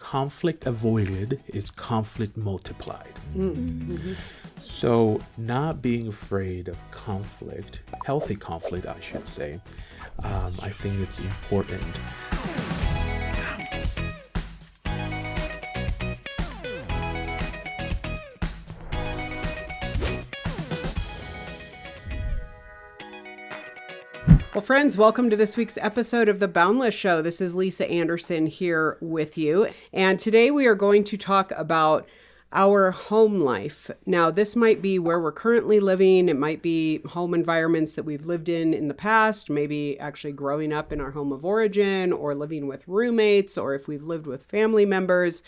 conflict avoided is conflict multiplied. So not being afraid of conflict, healthy conflict, I should say, I think it's important. Well, friends, welcome to this week's episode of The Boundless Show. This is Lisa Anderson here with you. And today we are going to talk about our home life. Now, this might be where we're currently living. It might be home environments that we've lived in the past, maybe actually growing up in our home of origin or living with roommates, or if we've lived with family members.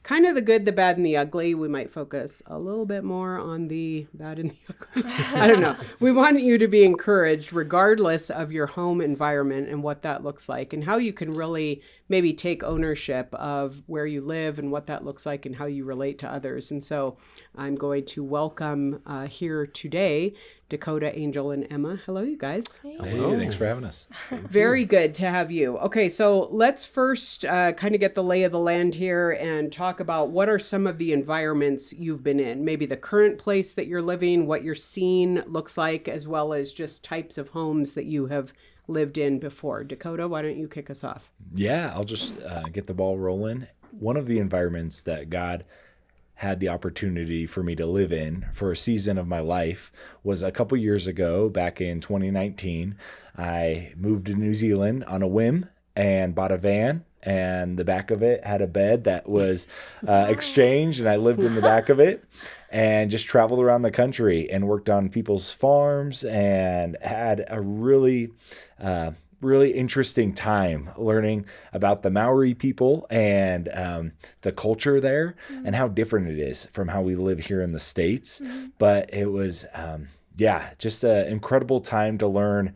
Kind of the good, the bad, and the ugly. We might focus a little bit more on the bad and the ugly. I don't know. We want you to be encouraged regardless of your home environment and what that looks like and how you can really maybe take ownership of where you live and what that looks like and how you relate to others. And so I'm going to welcome here today Dakota, Angel, and Emma. Hello, you guys. Hey, thanks for having us. Very good to have you. Okay, so let's first kind of get the lay of the land here and talk about what are some of the environments you've been in, maybe the current place that you're living, what your scene looks like, as well as just types of homes that you have lived in before. Dakota, why don't you kick us off? Yeah, I'll just get the ball rolling. One of the environments that God had the opportunity for me to live in for a season of my life was a couple years ago, back in 2019. I moved to New Zealand on a whim and bought a van, and the back of it had a bed that was exchanged, and I lived in the back of it and just traveled around the country and worked on people's farms and had a really interesting time learning about the Maori people and the culture there and how different it is from how we live here in the States. But it was, just an incredible time to learn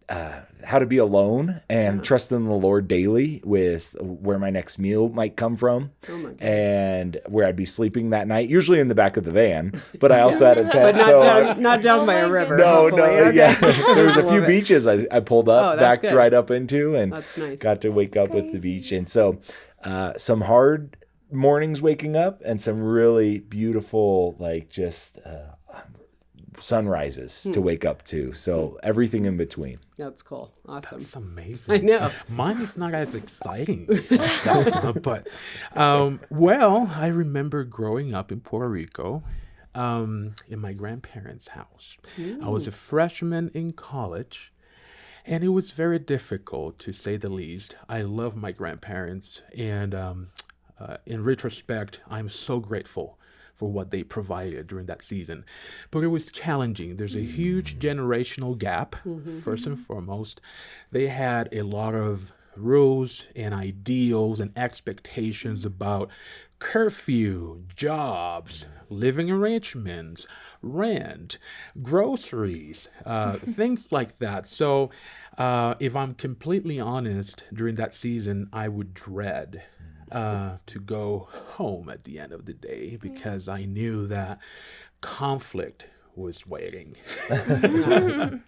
how to be alone and trust in the Lord daily with where my next meal might come from and where I'd be sleeping that night, usually in the back of the van, but I also had a tent. But not down by a river. No, okay. yeah. There was a few beaches I pulled up, backed good. right up into, and That's nice. got to wake up with the beach. And so some hard mornings waking up and some really beautiful, sunrises to wake up to. So everything in between. That's cool. Awesome. That's amazing. I know. Mine is not as exciting. But, I remember growing up in Puerto Rico in my grandparents' house. I was a freshman in college, and it was very difficult, to say the least. I love my grandparents, and in retrospect, I'm so grateful for what they provided during that season. But it was challenging. There's a huge generational gap, first and foremost. They had a lot of rules and ideals and expectations about curfew, jobs, living arrangements, rent, groceries, things like that. So if I'm completely honest, during that season, I would dread to go home at the end of the day because I knew that conflict was waiting. Yeah.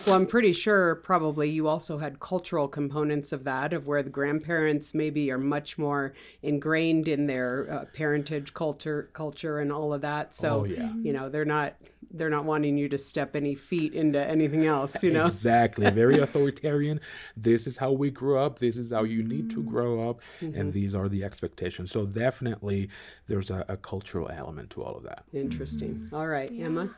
Well, I'm pretty sure probably you also had cultural components of that, of where the grandparents maybe are much more ingrained in their parentage culture and all of that. So, they're not wanting you to step any feet into anything else, Exactly. Very authoritarian. This is how we grew up. This is how you need to grow up. And these are the expectations. So definitely there's a cultural element to all of that. Interesting. All right, Emma.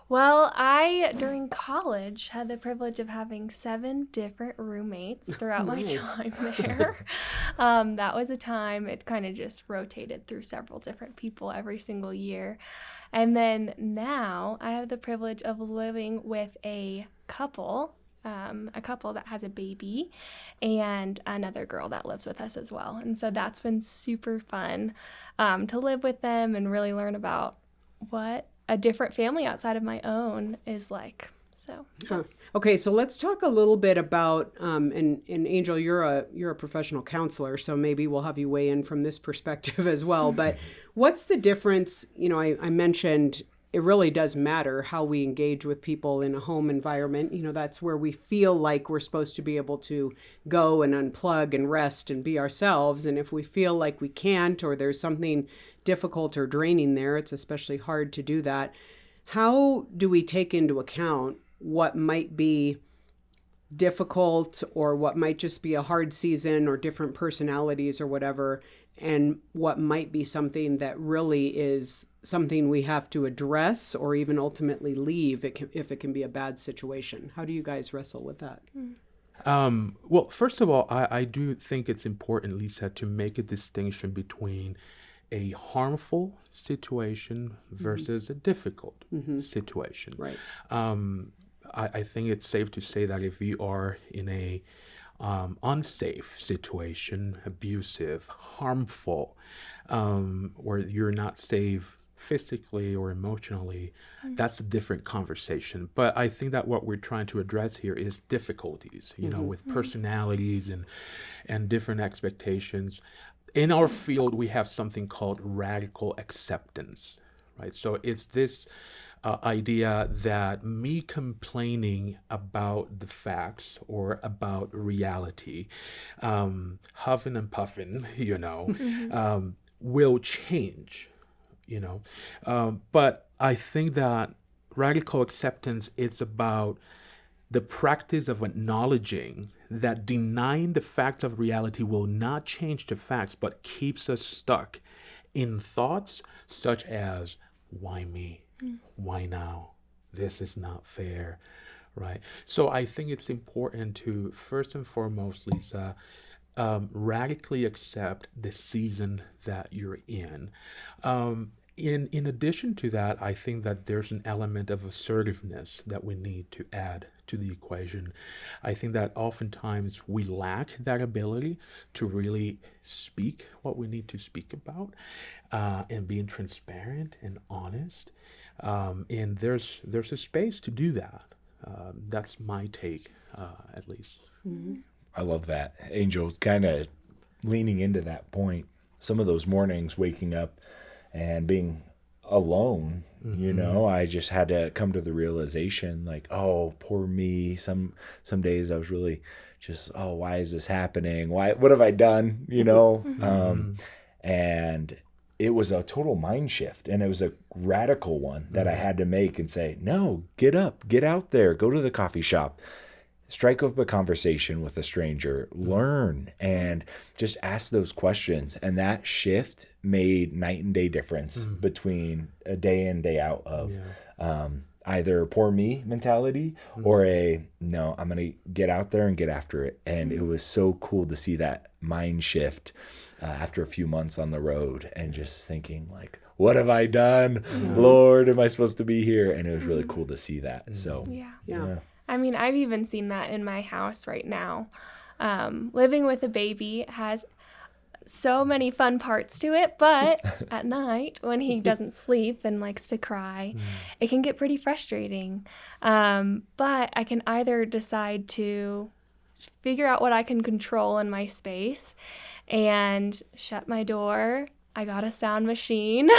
Well, I, during college, had the privilege of having 7 different roommates throughout my time there. That was a time it kind of just rotated through several different people every single year. And then now I have the privilege of living with a couple that has a baby and another girl that lives with us as well. And so that's been super fun to live with them and really learn about what a different family outside of my own is like. So okay, so let's talk a little bit about and Angel, you're a professional counselor, so maybe we'll have you weigh in from this perspective as well. But what's the difference? I mentioned it really does matter how we engage with people in a home environment. That's where we feel like we're supposed to be able to go and unplug and rest and be ourselves. And if we feel like we can't, or there's something difficult or draining there, it's especially hard to do that. How do we take into account what might be difficult, or what might just be a hard season, or different personalities or whatever, and what might be something that really is something we have to address or even ultimately leave if it can be a bad situation? How do you guys wrestle with that? Well, first of all, I do think it's important, Lisa, to make a distinction between a harmful situation versus a difficult situation. Right. I think it's safe to say that if you are in a unsafe situation, abusive, harmful, or you're not safe physically or emotionally, that's a different conversation. But I think that what we're trying to address here is difficulties, with personalities and different expectations. In our field, we have something called radical acceptance, right? So it's this idea that me complaining about the facts or about reality, huffing and puffing, will change, but I think that radical acceptance is about the practice of acknowledging that denying the facts of reality will not change the facts, but keeps us stuck in thoughts such as, why me? Why now? This is not fair, right? So I think it's important to, first and foremost, Lisa, radically accept the season that you're in. In addition to that, I think that there's an element of assertiveness that we need to add to the equation. I think that oftentimes we lack that ability to really speak what we need to speak about, and being transparent and honest. And there's a space to do that. That's my take, at least. I love that. Angel, kind of leaning into that point. Some of those mornings waking up and being alone, I just had to come to the realization, like, oh, poor me. Some days I was really just, oh, why is this happening? What have I done? And it was a total mind shift, and it was a radical one that I had to make and say, no, get up, get out there, go to the coffee shop, strike up a conversation with a stranger, learn, and just ask those questions. And that shift made night and day difference between a day in, day out of either poor me mentality or no, I'm going to get out there and get after it. And it was so cool to see that mind shift after a few months on the road, and just thinking, like, what have I done? Lord, am I supposed to be here? And it was really cool to see that. So Yeah. I mean, I've even seen that in my house right now. Living with a baby has so many fun parts to it, but at night when he doesn't sleep and likes to cry, it can get pretty frustrating. But I can either decide to figure out what I can control in my space and shut my door. I got a sound machine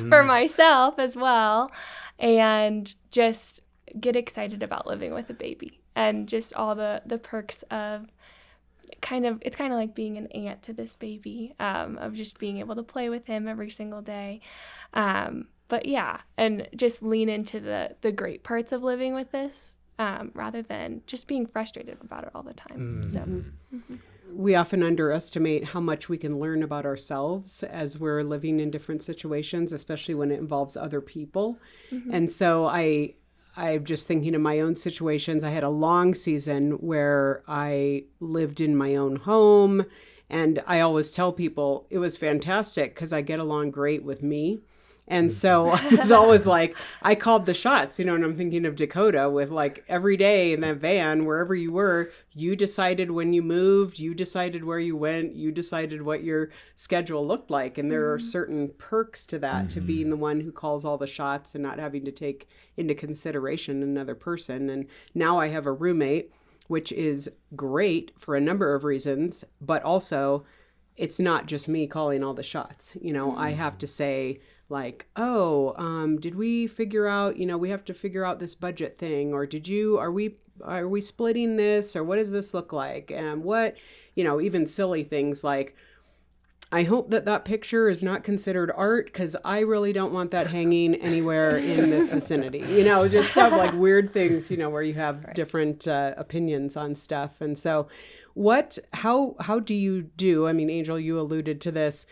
for myself as well, and just get excited about living with a baby and just all the perks of it's kind of like being an aunt to this baby, of just being able to play with him every single day. But yeah, and just lean into the great parts of living with this, rather than just being frustrated about it all the time. So we often underestimate how much we can learn about ourselves as we're living in different situations, especially when it involves other people. And so I'm just thinking of my own situations. I had a long season where I lived in my own home, and I always tell people it was fantastic because I get along great with me. And so I was always like, I called the shots, and I'm thinking of Dakota with, like, every day in that van, wherever you were, you decided when you moved, you decided where you went, you decided what your schedule looked like. And there are certain perks to that, to being the one who calls all the shots and not having to take into consideration another person. And now I have a roommate, which is great for a number of reasons, but also it's not just me calling all the shots. I have to say, like, oh, did we figure out, we have to figure out this budget thing, or are we splitting this, or what does this look like? And what, even silly things like, I hope that picture is not considered art, because I really don't want that hanging anywhere in this vicinity. Just stuff like weird things, where you have different opinions on stuff. And so how do you do, I mean, Angel, you alluded to this,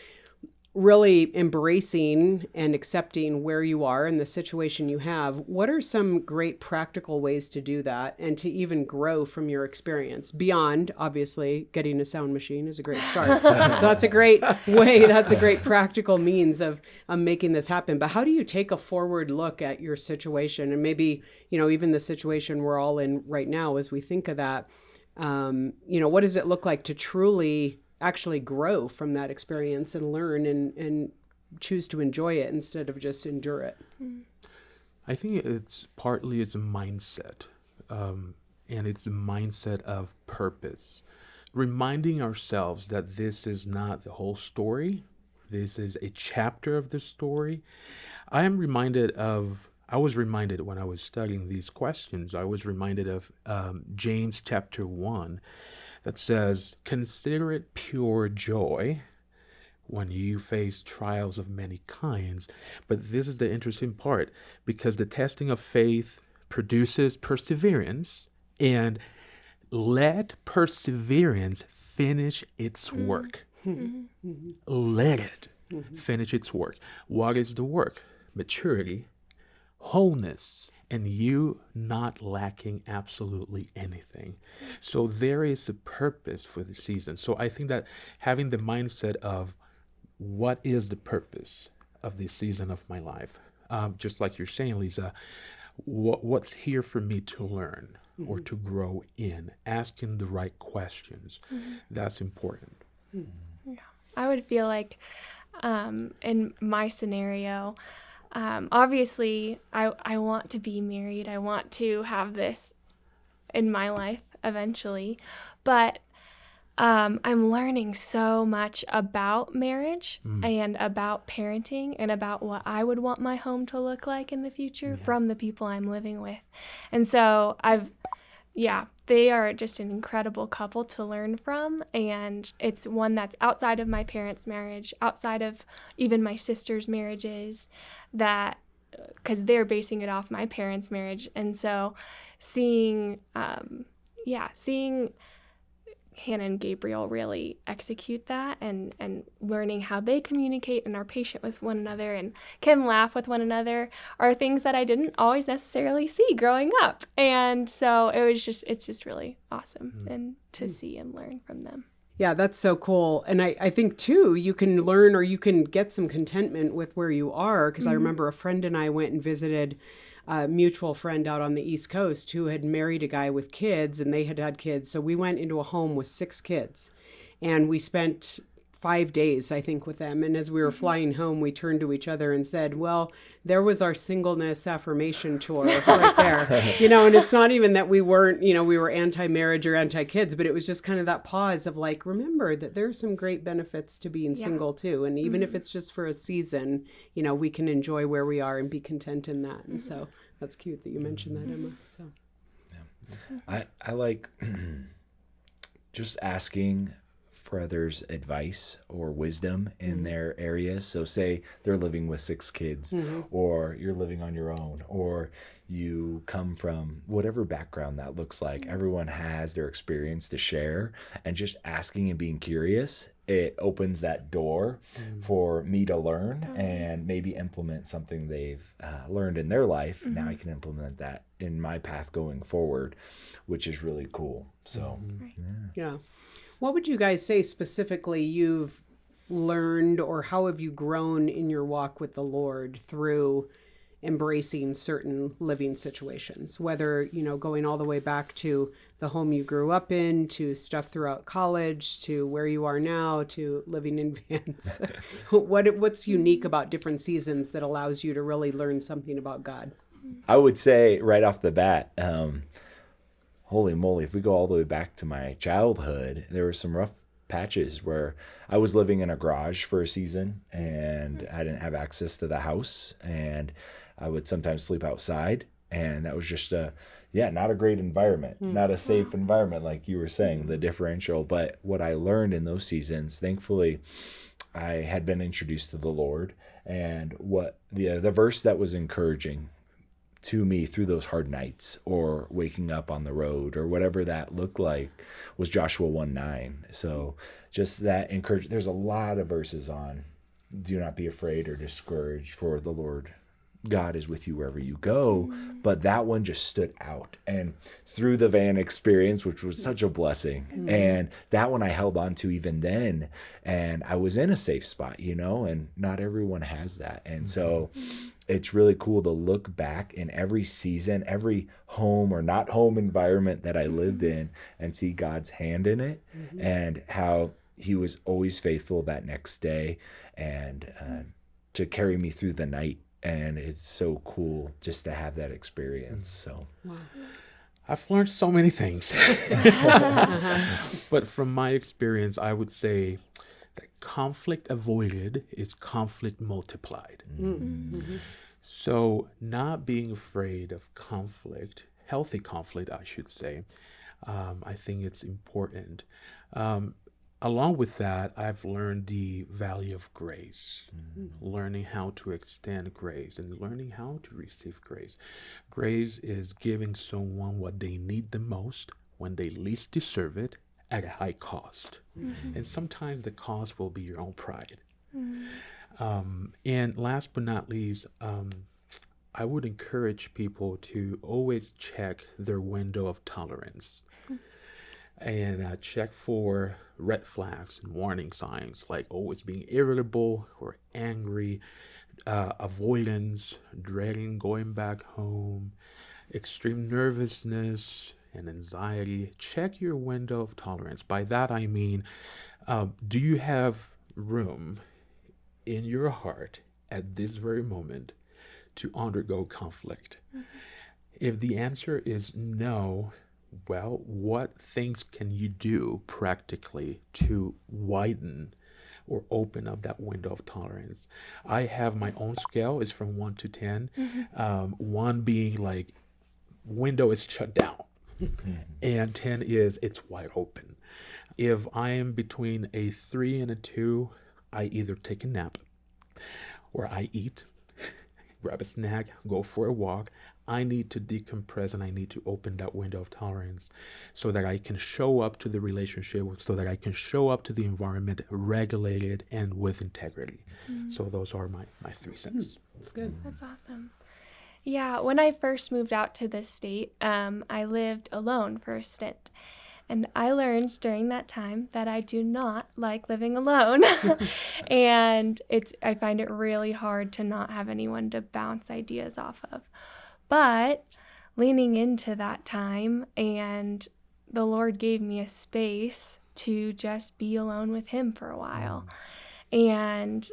really embracing and accepting where you are and the situation you have. What are some great practical ways to do that and to even grow from your experience beyond, obviously, getting a sound machine is a great start. So that's a great way. That's a great practical means of making this happen. But how do you take a forward look at your situation and maybe, even the situation we're all in right now as we think of that, what does it look like to truly actually grow from that experience and learn and choose to enjoy it instead of just endure it? I think it's a mindset, and it's a mindset of purpose. Reminding ourselves that this is not the whole story. This is a chapter of the story. I was reminded when I was studying these questions, I was reminded of James chapter 1 that says, "Consider it pure joy when you face trials of many kinds." But this is the interesting part, because the testing of faith produces perseverance, and let perseverance finish its work. Let it finish its work. What is the work? Maturity, wholeness, and you not lacking absolutely anything. So there is a purpose for the season. So I think that having the mindset of what is the purpose of this season of my life, just like you're saying, Lisa, what's here for me to learn or to grow in, asking the right questions, that's important. Yeah. I would feel like in my scenario, obviously, I want to be married. I want to have this in my life eventually. But I'm learning so much about marriage and about parenting and about what I would want my home to look like in the future from the people I'm living with. And so they are just an incredible couple to learn from. And it's one that's outside of my parents' marriage, outside of even my sister's marriages, that because they're basing it off my parents' marriage. And so seeing Hannah and Gabriel really execute that and learning how they communicate and are patient with one another and can laugh with one another are things that I didn't always necessarily see growing up. And so it's just really awesome and to see and learn from them. Yeah, that's so cool. And I think, too, you can learn or you can get some contentment with where you are. Because I remember a friend and I went and visited a mutual friend out on the East Coast who had married a guy with kids, and they had kids. So we went into a home with 6 kids, and we spent 5 days, I think, with them. And as we were flying home, we turned to each other and said, well, there was our singleness affirmation tour right there. And it's not even that we weren't, we were anti-marriage or anti-kids, but it was just kind of that pause of like, remember that there's some great benefits to being single too. And even if it's just for a season, we can enjoy where we are and be content in that. And so that's cute that you mentioned that, Emma. So I like just asking for others' advice or wisdom in their areas. So say they're living with 6 kids, or you're living on your own, or you come from whatever background that looks like. Everyone has their experience to share, and just asking and being curious, it opens that door for me to learn and maybe implement something they've learned in their life. Now I can implement that in my path going forward, which is really cool. So, yeah. What would you guys say specifically you've learned, or how have you grown in your walk with the Lord through embracing certain living situations, whether, going all the way back to the home you grew up in, to stuff throughout college, to where you are now, to living in vans? What's unique about different seasons that allows you to really learn something about God? I would say right off the bat, holy moly, if we go all the way back to my childhood, there were some rough patches where I was living in a garage for a season and I didn't have access to the house, and I would sometimes sleep outside, and that was just not a great environment, not a safe environment, like you were saying, the differential. But what I learned in those seasons, thankfully, I had been introduced to the Lord, and what the verse that was encouraging to me through those hard nights or waking up on the road or whatever that looked like was Joshua 1:9. So just that encourage. There's a lot of verses on do not be afraid or discouraged, for the Lord God is with you wherever you go. But that one just stood out. And through the van experience, which was such a blessing, and that one I held on to even then, and I was in a safe spot, and not everyone has that. And so it's really cool to look back in every season, every home or not home environment that I lived in, and see God's hand in it, and how he was always faithful that next day, and to carry me through the night. And it's so cool just to have that experience. So I've learned so many things. But from my experience, I would say that conflict avoided is conflict multiplied. So not being afraid of conflict, healthy conflict, I should say, I think it's important. Along with that, I've learned the value of grace, learning how to extend grace and learning how to receive grace. Grace is giving someone what they need the most when they least deserve it at a high cost. And sometimes the cost will be your own pride. And last but not least, I would encourage people to always check their window of tolerance. And check for red flags and warning signs, like always being irritable or angry, avoidance, dreading going back home, extreme nervousness and anxiety. Check your window of tolerance. By that I mean, do you have room in your heart at this very moment to undergo conflict? If the answer is no, well, what things can you do practically to widen or open up that window of tolerance? I have my own scale. It's from 1 to 10. 1 being like window is shut down, and 10 is it's wide open. If I am between a 3 and a 2, I either take a nap or I eat, grab a snack, go for a walk. I need to decompress, and I need to open that window of tolerance so that I can show up to the relationship, so that I can show up to the environment regulated and with integrity. So those are my 3 cents. That's good. That's awesome. Yeah, when I first moved out to this state, I lived alone for a stint. And I learned during that time that I do not like living alone. And I find it really hard to not have anyone to bounce ideas off of. But leaning into that time, and the Lord gave me a space to just be alone with him for a while. And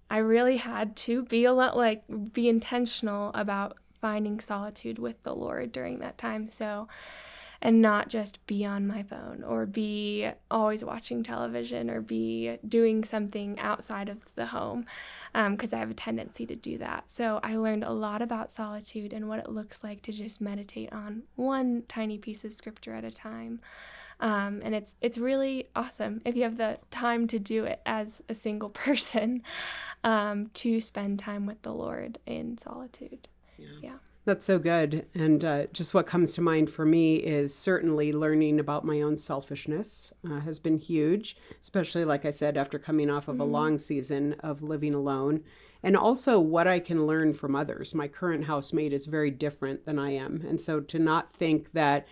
I really had to be alone, like be intentional about finding solitude with the Lord during that time. So, and not just be on my phone or be always watching television or be doing something outside of the home, because I have a tendency to do that. So I learned a lot about solitude and what it looks like to just meditate on one tiny piece of scripture at a time. And it's really awesome if you have the time to do it as a single person, to spend time with the Lord in solitude. Yeah. That's so good. And just what comes to mind for me is certainly learning about my own selfishness has been huge, especially, like I said, after coming off of a long season of living alone. And also what I can learn from others. My current housemate is very different than I am. And so to not think that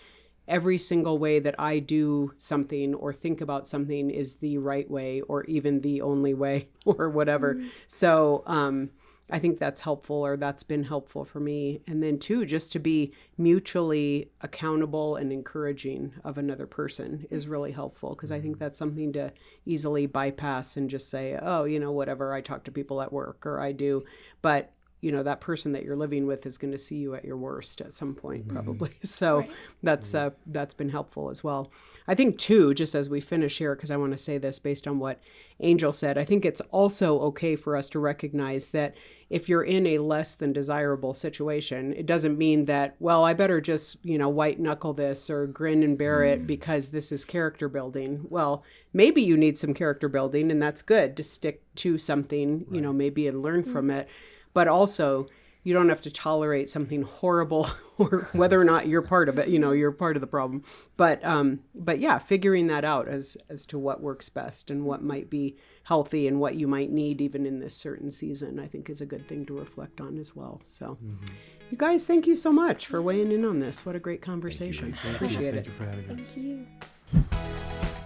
every single way that I do something or think about something is the right way or even the only way or whatever. So I think that's helpful, or that's been helpful for me. And then too, just to be mutually accountable and encouraging of another person is really helpful, because I think that's something to easily bypass and just say, oh, whatever, I talk to people at work or I do. But that person that you're living with is going to see you at your worst at some point, probably. So that's been helpful as well. I think too, just as we finish here, because I want to say this based on what Angel said, I think it's also okay for us to recognize that if you're in a less than desirable situation, it doesn't mean that, well, I better just, white knuckle this or grin and bear it because this is character building. Well, maybe you need some character building, and that's good to stick to something, maybe and learn from it. But also, you don't have to tolerate something horrible, or whether or not you're part of it, you're part of the problem. But yeah, figuring that out as to what works best and what might be healthy and what you might need even in this certain season, I think is a good thing to reflect on as well. So you guys, thank you so much for weighing in on this. What a great conversation. Thank you. Appreciate it. Thank you for having us. Thank you.